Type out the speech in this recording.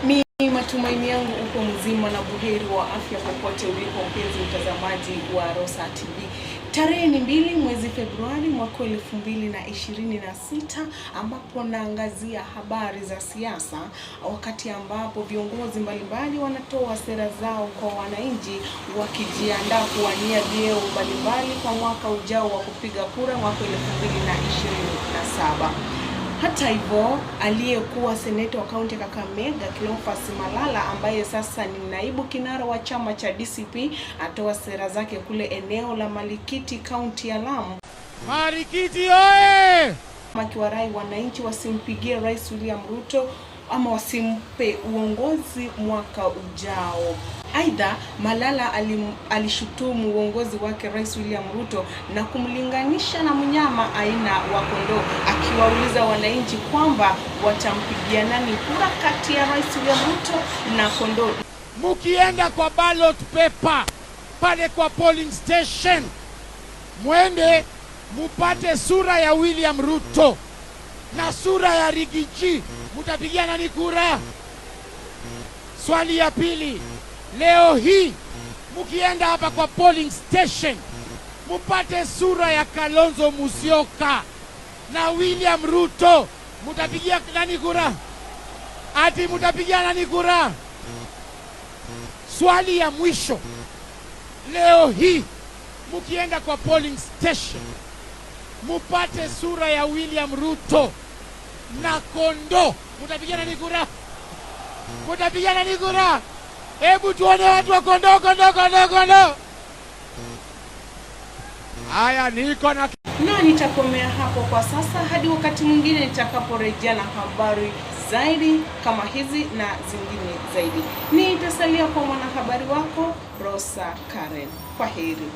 Ni matumaini yangu uko mzima na buheri wa afya popote ulipo, mpenzi mtazamaji wa Rosa TV. Tarehe ni 2 mwezi Februari mwaka 2026, ambapo naangazia habari za siasa, wakati ambapo viongozi mbalimbali wanatoa sera zao kwa wananchi, wakijiandaa kuwania vyeo mbalimbali kwa mwaka ujao wa kupiga kura mwaka 2027. Hata hivyo, aliyekuwa seneta wa kaunti ya Kakamega Cleophas Malala, ambaye sasa ni naibu kinara wa chama cha DCP, atoa sera zake kule eneo la Marikiti, kaunti ya Lamu. Marikiti oye! Akiwarai wananchi wasimpigie Rais William Ruto ama wasimpe uongozi mwaka ujao. Aidha, Malala alishutumu uongozi wake Rais William Ruto na kumlinganisha na mnyama aina wa kondoo, akiwauliza wananchi kwamba watampigia nani kura kati ya Rais William Ruto na kondoo. Mukienda kwa ballot paper pale kwa polling station, mwende mupate sura ya William Ruto na sura ya Rigiji, mutapigia nani kura? Swali ya pili, leo hii mukienda hapa kwa polling station mupate sura ya Kalonzo Musyoka na William Ruto, mutapigia nani kura? Ati mutapigia nani kura? Swali ya mwisho, leo hii mukienda kwa polling station mupate sura ya William Ruto na kondoo, mutapigia nani kura? Mutapigia nani kura? Hebu tuone watu wa kondoo. Haya, niko na nitakomea hapo kwa sasa hadi wakati mwingine nitakaporejea na habari zaidi kama hizi na zingine zaidi. Nitasalia kwa mwanahabari wako Rosa Karen. Kwaheri.